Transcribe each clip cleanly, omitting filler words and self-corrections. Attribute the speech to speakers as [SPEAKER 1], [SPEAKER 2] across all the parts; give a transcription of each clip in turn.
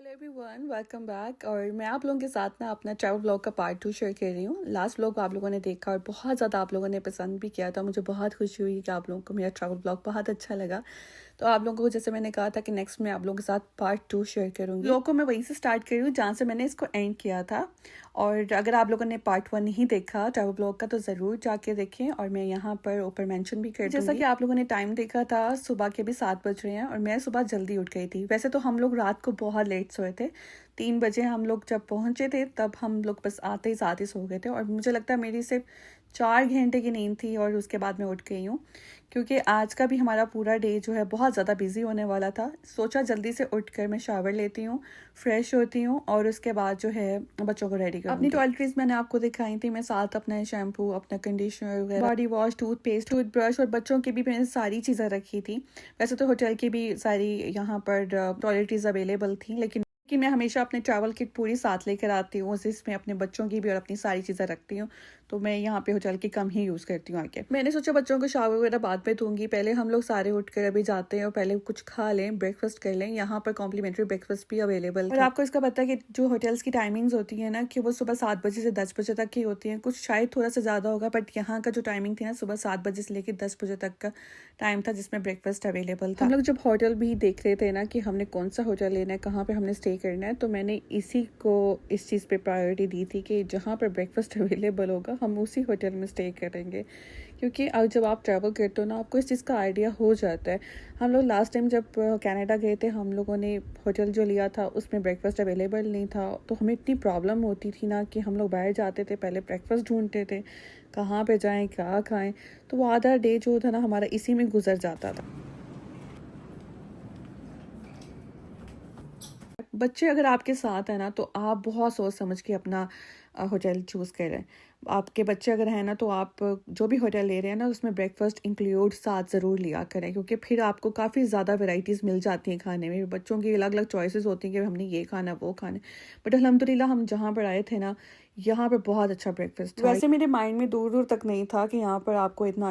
[SPEAKER 1] Hello everyone, welcome back. और मैं आप लोगों के साथ ना अपना ट्रैवल ब्लॉग का पार्ट 2 शेयर कर रही हूँ। लास्ट ब्लॉग आप लोगों ने देखा और बहुत ज़्यादा आप लोगों ने पसंद भी किया था। मुझे बहुत खुशी हुई कि आप लोगों को मेरा ट्रैवल ब्लॉग बहुत अच्छा लगा। तो आप लोगों को जैसे मैंने कहा था कि नेक्स्ट मैं आप लोगों के साथ पार्ट 2 शेयर करूँगी। ब्लॉग को मैं वहीं से स्टार्ट कर रही हूँ जहाँ से मैंने इसको एंड किया था। और अगर आप लोगों ने पार्ट 1 नहीं देखा ट्रैवल ब्लॉग का तो ज़रूर जाके देखें, और मैं यहाँ पर ऊपर मेंशन भी कर दूँगी। जैसा कि आप लोगों ने टाइम देखा था, सुबह के भी 7 बज रहे हैं और मैं सुबह जल्दी उठ गई थी। वैसे तो हम लोग रात को बहुत लेट सोए थे। 3 बजे हम लोग जब पहुंचे थे तब हम लोग बस आते ही साथ ही सो गए थे, और मुझे लगता है मेरी सिर्फ 4 घंटे की नींद थी और उसके बाद मैं उठ गई हूँ, क्योंकि आज का भी हमारा पूरा डे जो है बहुत ज़्यादा बिजी होने वाला था। सोचा जल्दी से उठकर मैं शावर लेती हूँ, फ्रेश होती हूँ और उसके बाद जो है बच्चों को रेडी करूँगी। अपनी टॉयलेटरीज मैंने आपको दिखाई थी। मैं साथ अपना शैम्पू, अपना कंडीशनर वगैरह, बॉडी वॉश, टूथपेस्ट, टूथब्रश और बच्चों की भी मैंने सारी चीज़ें रखी थी। वैसे तो होटल की भी सारी यहाँ पर टॉयलेटरीज अवेलेबल थी, लेकिन कि मैं हमेशा अपने ट्रैवल किट पूरी साथ लेकर आती हूँ, जिसमें अपने बच्चों की भी और अपनी सारी चीज़ें रखती हूँ। तो मैं यहाँ पे होटल की कम ही यूज़ करती हूँ आके। मैंने सोचा बच्चों को शावर वगैरह बाद में दूंगी, पहले हम लोग सारे उठकर अभी जाते हैं और पहले कुछ खा लें, ब्रेकफास्ट कर लें। यहाँ पर कॉम्प्लीमेंट्री ब्रेकफास्ट भी अवेलेबल है। और आपको इसका पता है कि जो होटल्स की टाइमिंग्स होती है ना, कि वो सुबह 7 बजे से 10 बजे तक की होती हैं। कुछ शायद थोड़ा सा ज़्यादा होगा, बट यहाँ का जो टाइमिंग थी ना, सुबह 7 बजे से लेकर 10 बजे तक का टाइम था जिसमें ब्रेकफास्ट अवेलेबल था। हम लोग जब होटल भी देख रहे थे ना कि हमने कौन सा होटल लेना है, कहाँ पे हमने स्टे करना है, तो मैंने इसी को इस चीज़ पे प्रायोरिटी दी थी कि जहाँ पर ब्रेकफास्ट अवेलेबल होगा हम उसी होटल में स्टे करेंगे। क्योंकि अब जब आप ट्रैवल करते हो ना, आपको इस चीज़ का आइडिया हो जाता है। हम लोग लास्ट टाइम जब कनाडा गए थे, हम लोगों ने होटल जो लिया था उसमें ब्रेकफास्ट अवेलेबल नहीं था, तो हमें इतनी प्रॉब्लम होती थी ना कि हम लोग बाहर जाते थे, पहले ब्रेकफास्ट ढूंढते थे कहाँ पे जाएं, क्या खाएं। तो वो आधा डे जो था ना हमारा इसी में गुजर जाता था। बच्चे अगर आपके साथ है ना, तो आप बहुत सोच समझ के अपना होटल चूज़ करें। आपके बच्चे अगर हैं ना, तो आप जो भी होटल ले रहे हैं ना, उसमें ब्रेकफास्ट इंक्लूड साथ ज़रूर लिया करें, क्योंकि फिर आपको काफ़ी ज़्यादा वैरायटीज़ मिल जाती हैं खाने में। बच्चों की अलग अलग चॉइसेस होती हैं कि हमने ये खाना वो खाना। बट अल्हम्दुलिल्लाह हम जहाँ पर आए थे ना, यहाँ पर बहुत अच्छा ब्रेकफास्ट था। वैसे मेरे माइंड में दूर दूर तक नहीं था कि यहाँ पर आपको इतना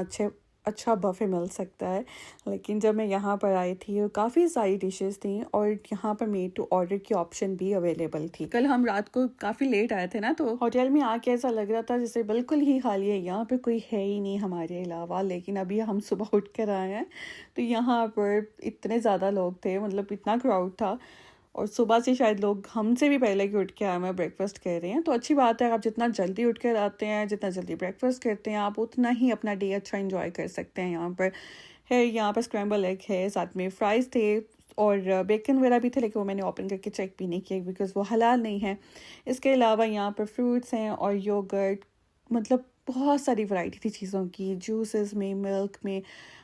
[SPEAKER 1] अच्छा बफे मिल सकता है, लेकिन जब मैं यहाँ पर आई थी काफ़ी सारी डिशेस थी और यहाँ पर मेड टू ऑर्डर की ऑप्शन भी अवेलेबल थी। कल हम रात को काफ़ी लेट आए थे ना, तो होटल में आके ऐसा लग रहा था जैसे बिल्कुल ही खाली है, यहाँ पे कोई है ही नहीं हमारे अलावा। लेकिन अभी हम सुबह उठ कर आए हैं तो यहाँ पर इतने ज़्यादा लोग थे, मतलब इतना क्राउड था। और सुबह से शायद लोग हमसे भी पहले की उठ के आए हैं, ब्रेकफास्ट कर रहे हैं। तो अच्छी बात है, आप जितना जल्दी उठ कर आते हैं, जितना जल्दी ब्रेकफास्ट करते हैं, आप उतना ही अपना डे अच्छा इंजॉय कर सकते हैं। यहाँ पर स्क्रैम्बल एग है, साथ में फ्राइज़ थे और बेकन वगैरह भी थे, लेकिन वो मैंने ओपन करके चेक भी नहीं किया बिकॉज़ वो हलाल नहीं है। इसके अलावा यहाँ पर फ्रूट्स हैं और योगर्ट, मतलब बहुत सारी वैरायटी थी चीज़ों की। जूसेस में, मिल्क में,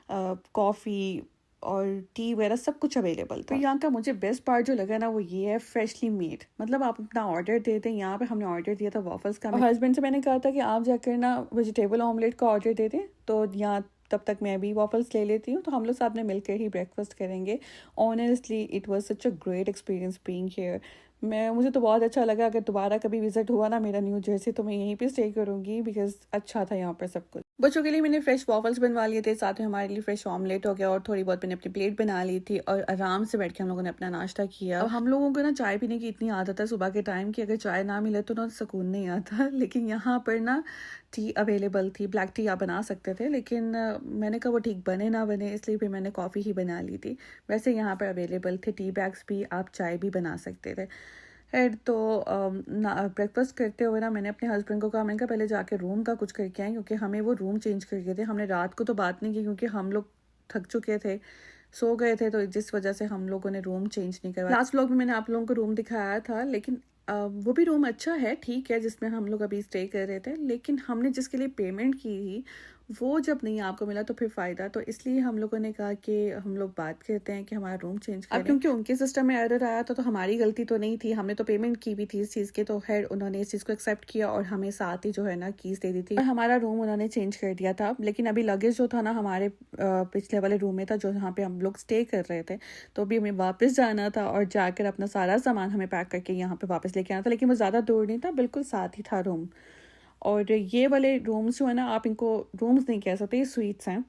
[SPEAKER 1] कॉफ़ी और टी वगैरह सब कुछ अवेलेबल था। तो यहाँ का मुझे बेस्ट पार्ट जो लगा ना, वो ये है फ्रेशली मेड। मतलब आप अपना ऑर्डर देते हैं। यहाँ पे हमने ऑर्डर दिया था वॉफल्स का। हस्बैंड से मैंने कहा था कि आप जाकर ना वेजिटेबल ऑमलेट का ऑर्डर दे दें, तो यहाँ तब तक मैं भी वॉफल्स ले लेती हूँ, तो हम लोग साथ में मिलकर ही ब्रेकफास्ट करेंगे। Honestly it was such a great experience being here. मुझे तो बहुत अच्छा लगा। अगर दोबारा कभी विजिट हुआ ना मेरा न्यू जर्सी, तो मैं यहीं पे स्टे करूँगी बिकॉज अच्छा था यहाँ पर सब कुछ। बच्चों के लिए मैंने फ्रेश वॉफल्स बनवा लिए थे, साथ में हमारे लिए फ्रेश ऑमलेट हो गया, और थोड़ी बहुत मैंने अपनी प्लेट बना ली थी और आराम से बैठ के हम लोगों ने अपना नाश्ता किया। अब हम लोगों को ना चाय पीने की इतनी आदत है सुबह के टाइम की, अगर चाय ना मिले तो ना सुकून नहीं आता। लेकिन यहाँ पर ना टी अवेलेबल थी, ब्लैक टी आप बना सकते थे, लेकिन मैंने कहा वो ठीक बने ना बने, इसलिए फिर मैंने कॉफ़ी ही बना ली थी। वैसे यहाँ पर अवेलेबल थे टी बैग्स भी, आप चाय भी बना सकते थे। खैर, तो ब्रेकफास्ट करते हुए ना मैंने अपने हस्बैंड को कहा, मैंने कहा पहले जाके रूम का कुछ करके आए, क्योंकि हमें वो रूम चेंज करके थे। हमने रात को तो बात नहीं की क्योंकि हम लोग थक चुके थे, सो गए थे, तो जिस वजह से हम लोगों ने रूम चेंज नहीं करवाया। लास्ट व्लॉग में मैंने आप लोगों को रूम दिखाया था, लेकिन वो भी रूम अच्छा है, ठीक है, जिसमें हम लोग अभी स्टे कर रहे थे। लेकिन हमने जिसके लिए पेमेंट की थी वो जब नहीं आपको मिला तो फिर फ़ायदा। तो इसलिए हम लोगों ने कहा कि हम लोग बात करते हैं कि हमारा रूम चेंज करें। अब क्योंकि उनके सिस्टम में एरर आया था, तो हमारी गलती तो नहीं थी, हमने तो पेमेंट की भी थी इस चीज़ की। तो खैर उन्होंने इस चीज़ को एक्सेप्ट किया और हमें साथ ही जो है ना कीज़ दे दी थी, और हमारा रूम उन्होंने चेंज कर दिया था। लेकिन अभी लगेज जो था ना हमारे पिछले वाले रूम में था, जो जहाँ पे हम लोग स्टे कर रहे थे। तो अभी हमें वापस जाना था और जाकर अपना सारा सामान हमें पैक करके यहाँ पे वापस लेके आना था। लेकिन वो ज़्यादा दूर नहीं था, बिल्कुल साथ ही था रूम। और ये वाले रूम्स जो है ना, आप इनको रूम्स नहीं कह सकते, ये स्वीट्स हैं।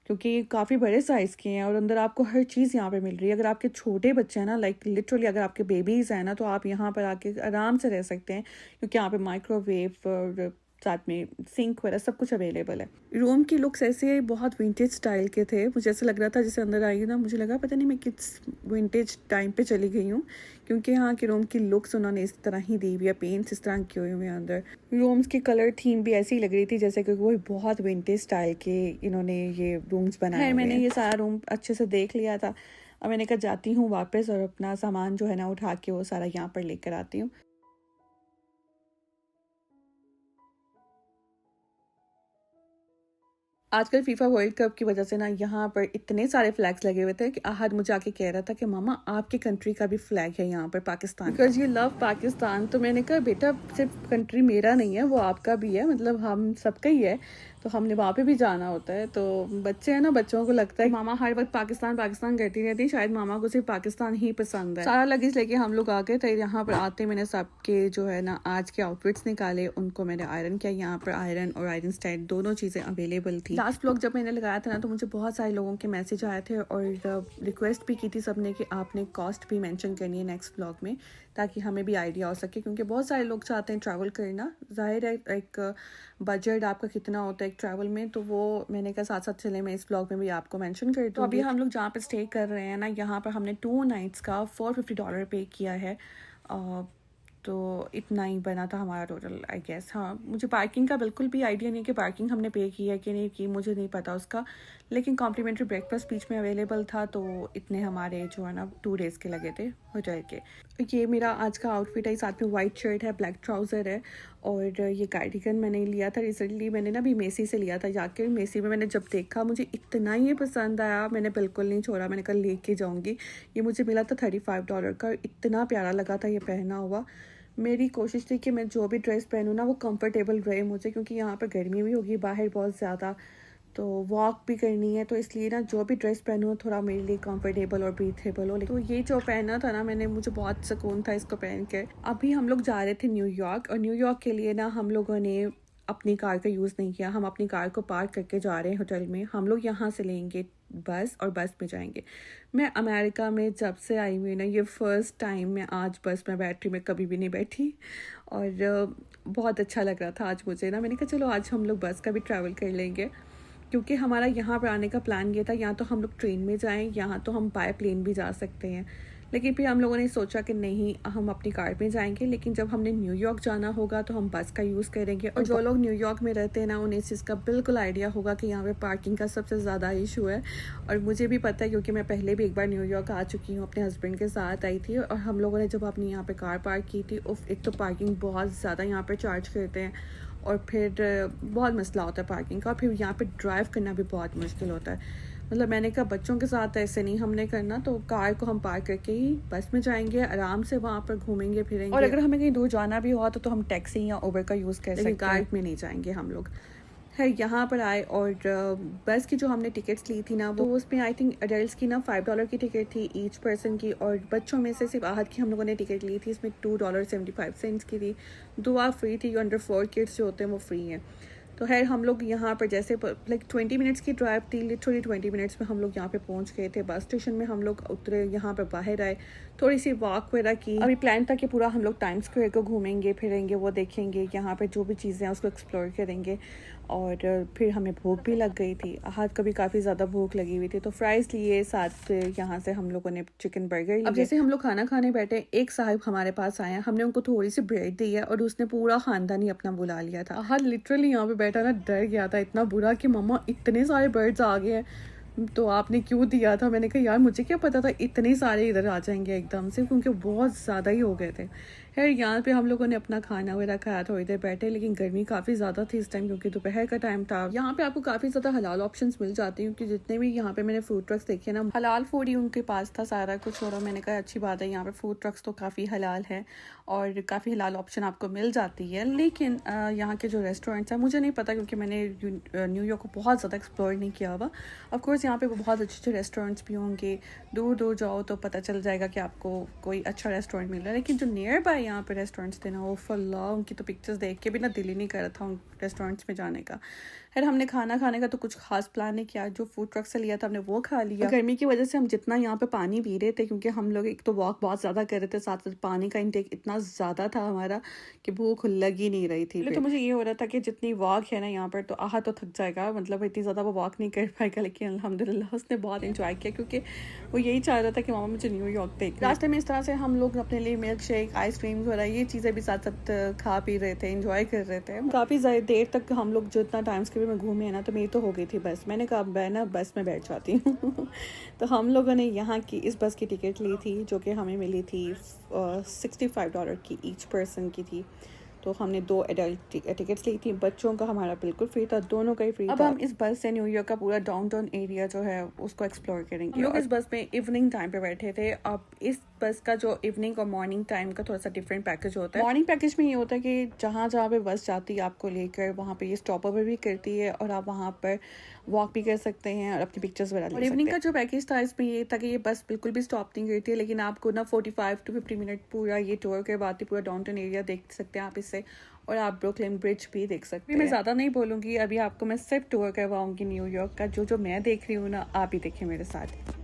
[SPEAKER 1] क्योंकि काफ़ी बड़े साइज़ के हैं और अंदर आपको हर चीज़ यहाँ पे मिल रही है। अगर आपके छोटे बच्चे हैं ना, लाइक लिटरली अगर आपके बेबीज़ हैं ना, तो आप यहाँ पर आके आराम से रह सकते हैं, क्योंकि यहाँ पे माइक्रोवेव और साथ में सिंक वगैरह सब कुछ अवेलेबल है। रूम की लुक्स ऐसे बहुत विंटेज स्टाइल के थे, मुझे ऐसा लग रहा था जैसे अंदर आई ना, मुझे लगा पता नहीं मैं किस विंटेज टाइम पे चली गई हूँ, क्योंकि यहाँ के रूम की लुक्स उन्होंने इस तरह ही दी हुई है, पेंट्स इस तरह किए हुए हैं अंदर। रूम्स की कलर थीम भी ऐसी लग रही थी जैसे कि वो बहुत विंटेज स्टाइल के इन्होंने ये रूम्स बनाए। मैंने ये सारा रूम अच्छे से देख लिया था। अब मैंने कहा जाती हूँ वापस और अपना सामान जो है ना उठा के वो सारा यहाँ पर लेकर आती हूँ। आजकल फीफा वर्ल्ड कप की वजह से ना यहाँ पर इतने सारे फ्लैग्स लगे हुए थे कि आहद मुझे आके कह रहा था कि मामा आपके कंट्री का भी फ्लैग है यहाँ पर, Pakistan, because you love Pakistan. तो मैंने कहा बेटा सिर्फ कंट्री मेरा नहीं है, वो आपका भी है, मतलब हम सबका ही है, तो हमने वहाँ पे भी जाना होता है। तो बच्चे हैं ना, बच्चों को लगता है मामा हर वक्त पाकिस्तान पाकिस्तान कहती रहती है, शायद मामा को सिर्फ पाकिस्तान ही पसंद है। सारा लगेज लेके हम लोग आ गए थे। यहाँ पर आते मैंने सबके जो है ना आज के आउटफिट्स निकाले, उनको मैंने आयरन किया। यहाँ पर आयरन और आयरन स्टाइल दोनों चीज़ें अवेलेबल थी। लास्ट व्लॉग जब मैंने लगाया था ना, तो मुझे बहुत सारे लोगों के मैसेज आए थे और रिक्वेस्ट भी की थी सबने कि आपने कॉस्ट भी मेंशन करनी है नेक्स्ट व्लॉग में, ताकि हमें भी आइडिया हो सके, क्योंकि बहुत सारे लोग चाहते हैं ट्रैवल करना। जाहिर है एक बजट आपका कितना होता है एक ट्रैवल में, तो वो मैंने कहा साथ साथ चले मैं इस ब्लॉग में भी आपको मेंशन कर दूँ। तो अभी हम लोग जहाँ पे स्टे कर रहे हैं ना, यहाँ पर हमने 2 नाइट्स का $450 पे किया है। तो इतना ही बना था हमारा टोटल, आई गेस। हाँ, मुझे पार्किंग का बिल्कुल भी आइडिया नहीं कि पार्किंग हमने पे की है कि नहीं की, मुझे नहीं पता उसका, लेकिन कॉम्प्लीमेंट्री ब्रेकफास्ट बीच में अवेलेबल था, तो इतने हमारे जो है ना 2 डेज़ के लगे थे होटल के। ये मेरा आज का आउटफिट है, साथ में वाइट शर्ट है, ब्लैक ट्राउज़र है, और ये कार्डिगन मैंने लिया था रिसेंटली, मैंने ना अभी मेसी से लिया था जाकर। मेसी में मैंने जब देखा मुझे इतना ये पसंद आया, मैंने बिल्कुल नहीं छोड़ा, मैंने कल लेके जाऊँगी। ये मुझे मिला था $35 का, इतना प्यारा लगा था ये पहना हुआ। मेरी कोशिश थी कि मैं जो भी ड्रेस पहनूँ ना वो कंफर्टेबल रहे मुझे, क्योंकि यहाँ पर गर्मी भी होगी बाहर बहुत ज़्यादा, तो वॉक भी करनी है, तो इसलिए ना जो भी ड्रेस पहनूँ थोड़ा मेरे लिए कंफर्टेबल और ब्रीथेबल हो। तो ये जो पहना था ना मैंने, मुझे बहुत सुकून था इसको पहन के। अभी हम लोग जा रहे थे न्यूयॉर्क, और न्यूयॉर्क के लिए ना हम लोगों ने अपनी कार का यूज़ नहीं किया, हम अपनी कार को पार्क करके जा रहे हैं होटल में। हम लोग यहाँ से लेंगे बस और बस में जाएंगे। मैं अमेरिका में जब से आई हुई ना, ये फ़र्स्ट टाइम मैं आज बस में बैठ रही, मैं कभी भी नहीं बैठी, और बहुत अच्छा लग रहा था आज मुझे ना। मैंने कहा चलो आज हम लोग बस का भी ट्रैवल कर लेंगे, क्योंकि हमारा यहाँ पर आने का प्लान ये था, यहाँ तो हम लोग ट्रेन में जाएं, यहाँ तो हम बाय प्लेन भी जा सकते हैं, लेकिन फिर हम लोगों ने सोचा कि नहीं हम अपनी कार में जाएंगे, लेकिन जब हमने न्यूयॉर्क जाना होगा तो हम बस का यूज़ करेंगे। और जो लोग न्यूयॉर्क में रहते हैं ना, उन्हें इस चीज़ का बिल्कुल आइडिया होगा कि यहाँ पे पार्किंग का सबसे ज़्यादा इशू है, और मुझे भी पता है क्योंकि मैं पहले भी एक बार न्यूयॉर्क आ चुकी हूँ, अपने हस्बैंड के साथ आई थी, और हम लोगों ने जब अपनी यहाँ पर कार पार्क की थी, एक तो पार्किंग बहुत ज़्यादा यहाँ पर चार्ज करते हैं, और फिर बहुत मसला होता है पार्किंग का, और फिर यहाँ पे ड्राइव करना भी बहुत मुश्किल होता है। मतलब मैंने कहा बच्चों के साथ ऐसे नहीं हमने करना, तो कार को हम पार्क करके ही बस में जाएंगे, आराम से वहाँ पर घूमेंगे फिरेंगे, और अगर हमें कहीं दूर जाना भी हुआ तो हम टैक्सी या उबर का यूज़ कर सकते हैं, कार में नहीं जाएंगे हम लोग। है यहाँ पर आए, और बस की जो हमने टिकट्स ली थी ना, वो उसमें आई थिंक अडल्ट की ना $5 की टिकट थी ईच पर्सन की, और बच्चों में से सिर्फ आहद की हम लोगों ने टिकट ली थी, इसमें $2.75 की थी। दुआ फ्री थी, अंडर 4 किड्स जो होते हैं वो फ्री हैं। तो है हम लोग यहाँ पर जैसे लाइक 20 मिनट्स की ड्राइव थी, लिटरली 20 मिनट्स में हम लोग यहाँ पे पहुँच गए थे। बस स्टेशन में हम लोग उतरे, यहाँ पे बाहर आए, थोड़ी सी वॉक वगैरह की। अभी प्लान था कि पूरा हम लोग टाइम स्क्वायर को घूमेंगे फिरेंगे, वो देखेंगे, यहाँ पे जो भी चीज़ें हैं उसको एक्सप्लोर करेंगे, और फिर हमें भूख भी लग गई थी। आहद को भी काफ़ी ज़्यादा भूख लगी हुई थी, तो फ्राइज़ लिए, साथ यहाँ से हम लोगों ने चिकन बर्गर लिए। अब जैसे हम लोग खाना खाने बैठे, एक साहब हमारे पास आए, हमने उनको थोड़ी सी ब्रेड दी है, और उसने पूरा ख़ानदान ही अपना बुला लिया था। आहद लिटरली यहाँ पे बैठा ना डर गया था इतना बुरा कि मम्मा इतने सारे बर्ड्स आ गए हैं, तो आपने क्यों दिया था। मैंने कहा यार मुझे क्या पता था इतने सारे इधर आ जाएंगे एकदम से, क्योंकि बहुत ज़्यादा ही हो गए थे। खैर यहाँ पे हम लोगों ने अपना खाना वगैरह खाया, थोड़ी देर बैठे, लेकिन गर्मी काफ़ी ज़्यादा थी इस टाइम, क्योंकि दोपहर का टाइम था। यहाँ पे आपको काफ़ी ज़्यादा हलाल ऑप्शंस मिल जाते हैं, क्योंकि जितने भी यहाँ पे मैंने फूड ट्रक्स देखे ना, हलाल फूड ही उनके पास था सारा कुछ, और मैंने कहा अच्छी बात है, यहाँ पे फूड ट्रक्स तो काफ़ी हलाल है और काफ़ी हलाल ऑप्शन आपको मिल जाती है। लेकिन यहाँ के जो रेस्टोरेंट्स हैं मुझे नहीं पता, क्योंकि मैंने न्यूयॉर्क को बहुत ज़्यादा एक्सप्लोर नहीं किया हुआ। ऑफकोर्स यहाँ पे बहुत अच्छे अच्छे रेस्टोरेंट्स भी होंगे, दूर दूर जाओ तो पता चल जाएगा कि आपको कोई अच्छा रेस्टोरेंट मिल रहा है, लेकिन जो नियर बाय यहाँ पे रेस्टोरेंट्स थे ना, वो फल्ला, उनकी तो पिक्चर्स देख के भी ना दिल ही नहीं कर रहा था उन रेस्टोरेंट्स में जाने का। फिर हमने खाना खाने का तो कुछ खास प्लान नहीं किया, जो फूड ट्रक से लिया था हमने वो खा लिया। गर्मी की वजह से हम जितना यहाँ पे पानी पी रहे थे, क्योंकि हम लोग एक तो वॉक बहुत ज़्यादा कर रहे थे, साथ साथ पानी का इंटेक इतना ज़्यादा था हमारा कि भूख लग ही नहीं रही थी। तो मुझे ये हो रहा था कि जितनी वॉक है ना यहाँ पर, तो आहा तो थक जाएगा, मतलब इतनी ज़्यादा वो वॉक नहीं कर पाएगा, लेकिन अल्हम्दुलिल्लाह उसने बहुत इंजॉय किया, क्योंकि वो यही चाह रहा था कि मामा मुझे न्यूयॉर्क देख। रास्ते में इस तरह से हम लोग अपने लिए मिल्क शेक, आइसक्रीम वगैरह ये चीज़ें भी साथ साथ खा पी रहे थे, इंजॉय कर रहे थे। काफ़ी देर तक हम लोग जो इतना टाइम स्क्वेयर में घूमे हैं ना, तो मेरी तो हो गई थी बस। मैंने कहा मैं ना बस में बैठ जाती हूँ तो हम लोगों ने यहाँ की इस बस की टिकट ली थी, जो कि हमें मिली थी $65 की ईच पर्सन की थी। तो हमने 2 एडल्ट टिकट्स ली थी, बच्चों का हमारा बिल्कुल फ्री था, दोनों का ही फ्री था। अब हम इस बस से न्यूयॉर्क का पूरा डाउनटाउन एरिया जो है उसको एक्सप्लोर करेंगे। हम लोग इस बस में इवनिंग टाइम पे बैठे थे। अब इस बस का जो इवनिंग और मॉर्निंग टाइम का थोड़ा सा डिफरेंट पैकेज होता है। मॉर्निंग पैकेज में ये होता है कि जहाँ जहाँ पे बस जाती है आपको लेकर, वहाँ पे ये स्टॉप ओवर भी करती है और आप वहाँ पर वॉक भी कर सकते हैं और अपनी पिक्चर्स वगैरह ले सकते हैं। इवनिंग का जो पैकेज था इसमें ये था कि ये बस बिल्कुल भी स्टॉप नहीं करती है, लेकिन आपको ना 45 to 50 मिनट पूरा ये टूर के बाद ही पूरा डाउनटाउन एरिया देख सकते हैं आप इससे, और आप ब्रुकलिन ब्रिज भी देख सकते हैं। मैं ज़्यादा नहीं बोलूँगी, अभी आपको मैं सिर्फ टूर करवाऊँगी न्यूयॉर्क का। जो जो मैं देख रही हूँ ना, आप ही देखें मेरे साथ।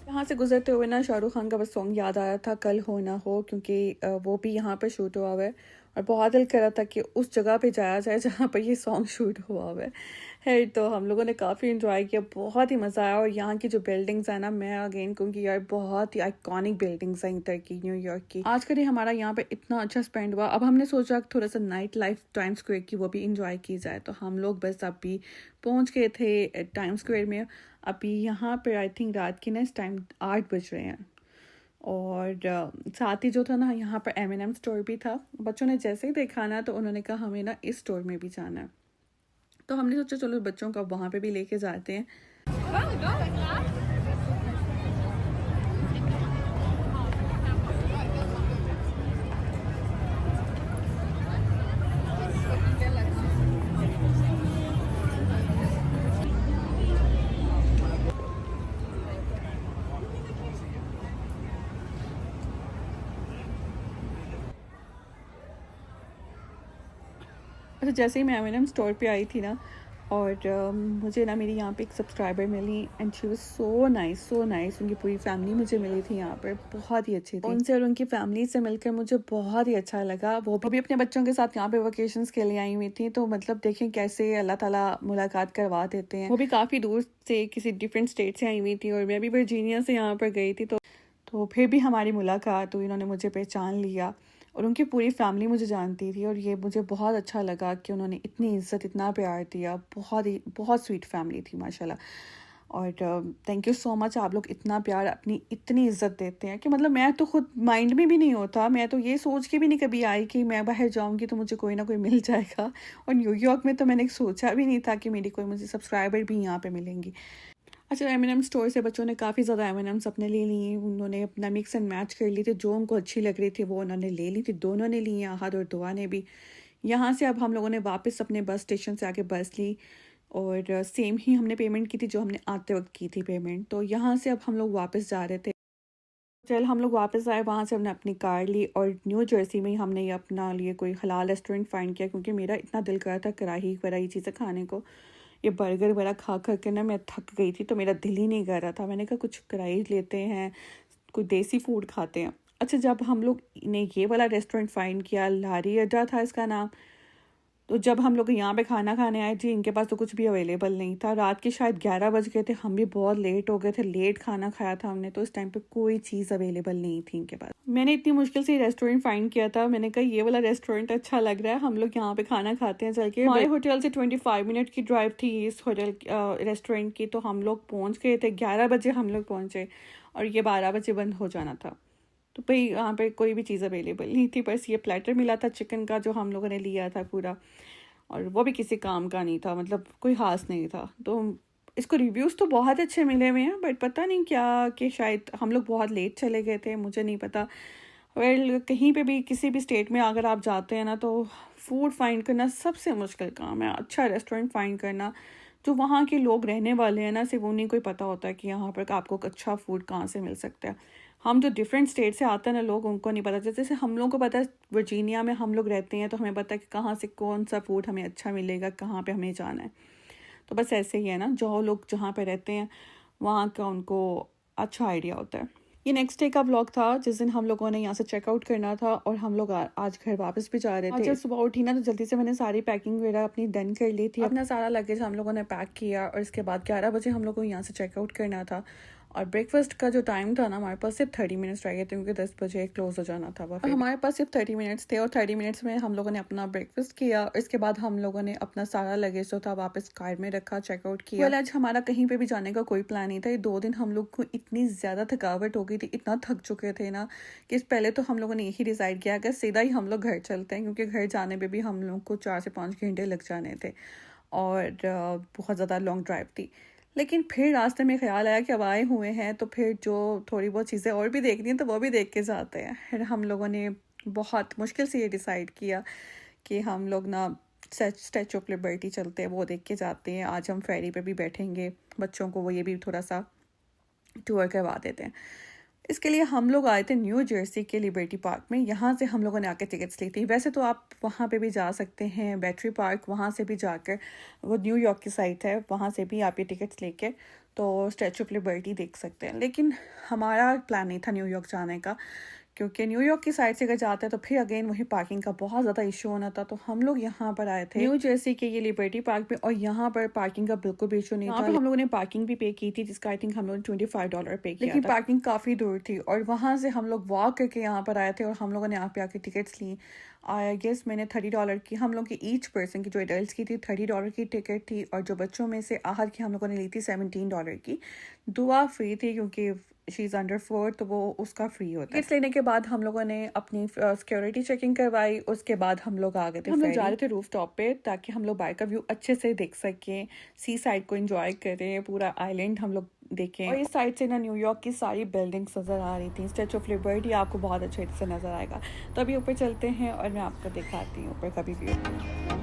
[SPEAKER 1] यहाँ से गुजरते हुए ना शाहरुख खान का बस सॉन्ग याद आया था, कल हो ना हो, क्योंकि वो भी यहाँ पर शूट हुआ हुआ है और बहुत दिल कर रहा था कि उस जगह पे जाया जाए जहाँ पर ये सॉन्ग शूट हुआ हुआ है। तो हम लोगों ने काफ़ी इन्जॉय किया, बहुत ही मज़ा आया। और यहाँ की जो बिल्डिंग्स है ना, मैं अगेन कहूँगी यार बहुत ही आइकॉनिक बिल्डिंग्स हैं इधर की, न्यूयॉर्क की। आज का दिन हमारा यहाँ पे इतना अच्छा स्पेंड हुआ। अब हमने सोचा थोड़ा सा नाइट लाइफ टाइम स्क्वायर की वो भी इंजॉय की जाए, तो हम लोग बस अभी पहुँच गए थे टाइम स्क्वायर में। अभी यहाँ पर आई थिंक रात की ना इस टाइम 8 बज रहे हैं। और साथ ही जो था ना, यहाँ पर M&M स्टोर भी था। बच्चों ने जैसे ही देखा ना, तो उन्होंने कहा हमें ना इस स्टोर में भी जाना है, तो हमने सोचा चलो बच्चों का वहाँ पे भी लेके जाते हैं। अच्छा, जैसे ही मैं M&M स्टोर पे आई थी ना, और मुझे ना मेरी यहाँ पे एक सब्सक्राइबर मिली and she was so nice, so nice. उनकी पूरी फैमिली मुझे मिली थी यहाँ पर, बहुत ही अच्छी थी। उनसे और उनकी फैमिली से मिलकर मुझे बहुत ही अच्छा लगा। वो भी अपने बच्चों के साथ यहाँ पे वेकेशंस के लिए आई हुई थी, तो मतलब देखें कैसे अल्लाह ताला मुलाकात करवा देते हैं। वो भी काफ़ी दूर से, किसी डिफरेंट स्टेट से आई हुई थी और मैं भी वर्जीनिया से यहाँ पर गई थी, तो फिर भी हमारी मुलाकात हुई। इन्होंने मुझे पहचान लिया और उनकी पूरी फैमिली मुझे जानती थी और ये मुझे बहुत अच्छा लगा कि उन्होंने इतनी इज़्ज़त, इतना प्यार दिया। बहुत स्वीट फैमिली थी माशाल्लाह। और थैंक यू सो मच, आप लोग इतना प्यार, अपनी इतनी इज़्ज़त देते हैं कि मतलब मैं तो खुद माइंड में भी नहीं होता। मैं तो ये सोच के भी नहीं कभी आई कि मैं बाहर जाऊंगी तो मुझे कोई ना कोई मिल जाएगा। और न्यूयॉर्क में तो मैंने सोचा भी नहीं था कि मेरी कोई मुझे सब्सक्राइबर भी यहाँ पे मिलेंगी। अच्छा, M&M स्टोर से बच्चों ने काफ़ी ज़्यादा M&Ms अपने ले ली। उन्होंने अपना मिक्स एंड मैच कर ली थी, जो उनको अच्छी लग रही थी वो उन्होंने ले ली थी। दोनों ने ली हैं, आहद और दुआ ने भी। यहाँ से अब हम लोगों ने वापस अपने बस स्टेशन से आके बस ली और सेम ही हमने पेमेंट की थी जो हमने आते वक्त की थी पेमेंट। तो यहाँ से अब हम लोग वापस जा रहे थे। चल हम लोग वापस आए, वहाँ से हमने अपनी कार ली और न्यू जर्सी में ही हमने ये अपना लिए कोई हलाल रेस्टोरेंट फाइंड किया, क्योंकि मेरा इतना दिल कर रहा था कढ़ाई वराई चीज़ें खाने को। ये बर्गर वगैरह खा कर के ना मैं थक गई थी, तो मेरा दिल ही नहीं कर रहा था। मैंने कहा कुछ कढ़ाई लेते हैं, कोई देसी फूड खाते हैं। अच्छा, जब हम लोग ने ये वाला रेस्टोरेंट फाइंड किया, लारी अड्डा था इसका नाम, तो जब हम लोग यहाँ पे खाना खाने आए जी, इनके पास तो कुछ भी अवेलेबल नहीं था। रात के शायद 11 बज गए थे, हम भी बहुत लेट हो गए थे, लेट खाना खाया था हमने, तो इस टाइम पे कोई चीज़ अवेलेबल नहीं थी इनके पास। मैंने इतनी मुश्किल से रेस्टोरेंट फाइंड किया था। मैंने कहा ये वाला रेस्टोरेंट अच्छा लग रहा है, हम लोग यहाँ पे खाना खाते हैं चल के। हमारे होटल से 25 मिनट की ड्राइव थी इस होटल रेस्टोरेंट की, तो हम लोग पहुँच गए थे 11 बजे हम लोग पहुँचे और ये 12 बजे बंद हो जाना था। तो भाई यहाँ पे कोई भी चीज़ अवेलेबल नहीं थी, बस ये प्लेटर मिला था चिकन का जो हम लोगों ने लिया था पूरा, और वो भी किसी काम का नहीं था, मतलब कोई खास नहीं था। तो इसको रिव्यूज़ तो बहुत अच्छे मिले हुए हैं, बट पता नहीं क्या कि शायद हम लोग बहुत लेट चले गए थे, मुझे नहीं पता। वेल कहीं पे भी किसी भी स्टेट में अगर आप जाते हैं ना, तो फूड फाइंड करना सबसे मुश्किल काम है। अच्छा रेस्टोरेंट फाइंड करना, जो वहाँ के लोग रहने वाले हैं ना, सिर्फ उन्हीं को ही पता होता है कि यहाँ पर आपको अच्छा फूड कहाँ से मिल सकता है। हम जो डिफरेंट स्टेट से आते हैं ना लोग, उनको नहीं पता। जैसे हम लोगों को पता है वर्जीनिया में हम लोग रहते हैं, तो हमें पता है कि कहाँ से कौन सा फूड हमें अच्छा मिलेगा, कहाँ पे हमें जाना है। तो बस ऐसे ही है ना, जो लोग जहाँ पे रहते हैं वहाँ का उनको अच्छा आइडिया होता है। ये नेक्स्ट डे का व्लॉग था, जिस दिन हम लोगों ने यहाँ से चेकआउट करना था और हम लोग आज घर वापस भी जा रहे थे। जब सुबह उठी ना, तो जल्दी से मैंने सारी पैकिंग वगैरह अपनी डन कर ली थी। अपना सारा लगेज हम लोगों ने पैक किया और इसके बाद 11 बजे हम लोगों को यहाँ से चेकआउट करना था। और ब्रेकफास्ट का जो टाइम था ना, हमारे पास सिर्फ 30 मिनट्स रह गए थे, क्योंकि 10 बजे क्लोज हो जाना था। और हमारे पास सिर्फ 30 मिनट्स थे और 30 मिनट्स में हम लोगों ने अपना ब्रेकफास्ट किया। इसके बाद हम लोगों ने अपना सारा लगेज जो था वापस कार में रखा, चेकआउट किया। आज हमारा कहीं पे भी जाने का कोई प्लान नहीं था। ये 2 दिन हम लोग को इतनी ज़्यादा थकावट हो गई थी, इतना थक चुके थे ना, कि पहले तो हम लोगों ने यही डिसाइड किया कि सीधा ही हम लोग घर चलते हैं, क्योंकि घर जाने पर भी हम लोग को 4 से 5 घंटे लग जाने थे और बहुत ज़्यादा लॉन्ग ड्राइव थी। लेकिन फिर रास्ते में ख्याल आया कि अब आए हुए हैं तो फिर जो थोड़ी बहुत चीज़ें और भी देखनी हैं तो वो भी देख के जाते हैं। फिर हम लोगों ने बहुत मुश्किल से ये डिसाइड किया कि हम लोग ना स्टैचू ऑफ लिबर्टी चलते हैं, वो देख के जाते हैं। आज हम फेरी पे भी बैठेंगे, बच्चों को वो ये भी थोड़ा सा टूर करवा देते हैं। इसके लिए हम लोग आए थे न्यू जर्सी के लिबर्टी पार्क में। यहाँ से हम लोगों ने आके टिकट्स ली थी। वैसे तो आप वहाँ पे भी जा सकते हैं, बैटरी पार्क, वहाँ से भी जाकर, वो न्यूयॉर्क की साइट है, वहाँ से भी आप ये टिकट्स लेके तो स्टैचू ऑफ लिबर्टी देख सकते हैं। लेकिन हमारा प्लान नहीं था न्यूयॉर्क जाने का, क्योंकि न्यूयॉर्क की साइड से अगर जाते हैं तो फिर अगेन वही पार्किंग का बहुत ज़्यादा इशू होना था। तो हम लोग यहाँ पर आए थे न्यू जर्सी के ये लिबर्टी पार्क में, और यहाँ पर पार्किंग का बिल्कुल भी इशू नहीं था। हम लोगों ने पार्किंग भी पे की थी, जिसका आई थिंक हम लोगों ने $25 पे किया, लेकिन पार्किंग काफ़ी दूर थी। और वहाँ से हम लोग वॉक करके यहाँ पर आए थे और हम लोगों ने यहाँ पे आके टिकट्स ली। आई गेस मैंने $30 की, हम लोग की ईच पर्सन की, जो एडल्ट की थी $30 की टिकट थी, और जो बच्चों में से आहद की हम लोगों ने ली थी $17 की। दुआ फ्री थी क्योंकि शी इज़ अंडर 4, तो वो उसका फ्री होता है। टिकट्स लेने के बाद हम लोगों ने अपनी सिक्योरिटी चेकिंग करवाई। उसके बाद हम लोग आ गए थे, हम लोग जा रहे थे रूफ टॉप पे, ताकि हम लोग बाहर का व्यू अच्छे से देख सकें, सी साइड को एंजॉय करें, पूरा आइलैंड हम लोग देखें। और इस साइड से ना न्यूयॉर्क की सारी बिल्डिंग्स नज़र आ रही थी। स्टैचू ऑफ लिबर्टी आपको बहुत अच्छे से नज़र आएगा। तो अभी ऊपर चलते हैं और मैं आपको दिखाती हूँ ऊपर का भी व्यू।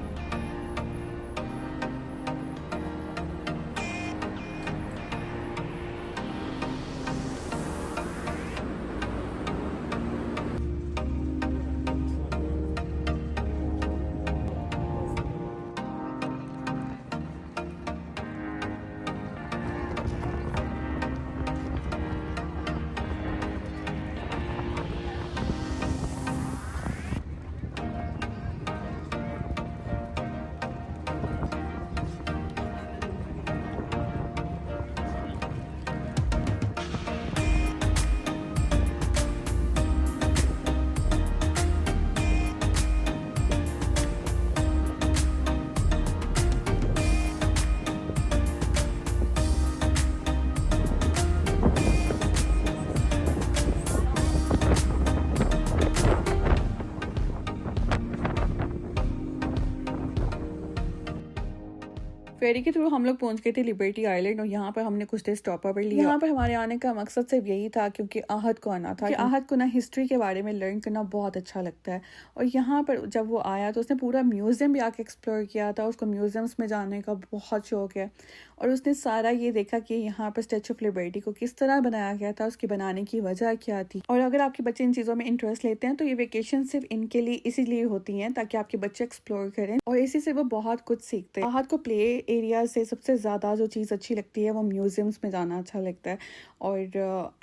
[SPEAKER 1] फेरी के थ्रू हम लोग पहुंच गए थे लिबर्टी आइलैंड और यहाँ पर हमने कुछ देर स्टॉप ओवर लिया। यहाँ पर हमारे आने का मकसद सिर्फ यही था क्योंकि आहद को आना था, कि आहद को ना हिस्ट्री के बारे में लर्न करना बहुत अच्छा लगता है। और यहाँ पर जब वो आया तो उसने पूरा म्यूज़ियम भी आके एक्सप्लोर किया था, उसको म्यूज़ियम्स में जाने का बहुत शौक है और उसने सारा ये देखा कि यहाँ पर स्टैचू ऑफ लिबर्टी को किस तरह बनाया गया था, उसकी बनाने की वजह क्या थी। और अगर आपके बच्चे इन चीज़ों में इंटरेस्ट लेते हैं तो ये वेकेशन सिर्फ इनके लिए इसीलिए होती हैं ताकि आपके बच्चे एक्सप्लोर करें और इसी से वो बहुत कुछ सीखते हैं। आहद को प्ले एरिया से सबसे ज़्यादा जो चीज़ अच्छी लगती है वो म्यूज़ियम्स में जाना अच्छा लगता है और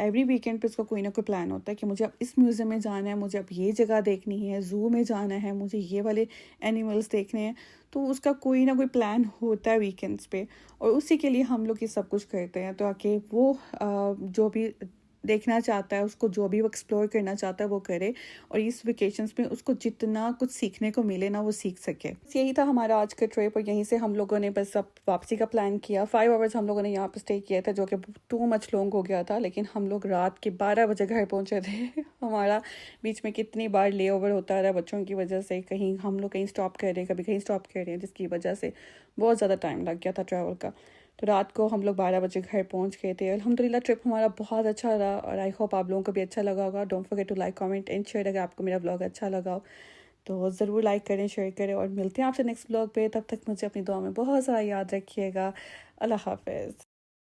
[SPEAKER 1] एवरी वीकेंड पे उसका कोई ना कोई प्लान होता है कि मुझे अब इस म्यूज़ियम में जाना है, मुझे अब ये जगह देखनी है, ज़ू में जाना है, मुझे ये वाले एनिमल्स देखने हैं। तो उसका कोई ना कोई प्लान होता है वीकेंड्स पे और उसी के लिए हम लोग ये सब कुछ करते हैं ताकि वो जो भी देखना चाहता है, उसको जो भी वो एक्सप्लोर करना चाहता है वो करे और इस वेकेशंस में उसको जितना कुछ सीखने को मिले ना वो सीख सके। यही था हमारा आज का ट्रिप और यहीं से हम लोगों ने बस अब वापसी का प्लान किया। 5 आवर्स हम लोगों ने यहाँ पर स्टे किया था जो कि टू मच लॉन्ग हो गया था, लेकिन हम लोग रात के 12 बजे घर पहुँचे थे। हमारा बीच में कितनी बार ले ओवर होता रहा बच्चों की वजह से, कहीं हम लोग कहीं स्टॉप कर रहे हैं, कभी कहीं स्टॉप कर रहे हैं, जिसकी वजह से बहुत ज़्यादा टाइम लग गया था ट्रैवल का। तो रात को हम लोग 12 बजे घर पहुंच गए थे। अल्हम्दुलिल्लाह ट्रिप हमारा बहुत अच्छा रहा और आई होप आप लोगों को भी अच्छा लगा होगा। Don't forget to like, comment and share अगर आपको मेरा व्लॉग अच्छा लगा हो तो ज़रूर लाइक करें, शेयर करें और मिलते हैं आपसे नेक्स्ट व्लॉग पे। तब तक मुझे अपनी दुआ में बहुत सारा याद रखिएगा। अल्लाह हाफ़िज़।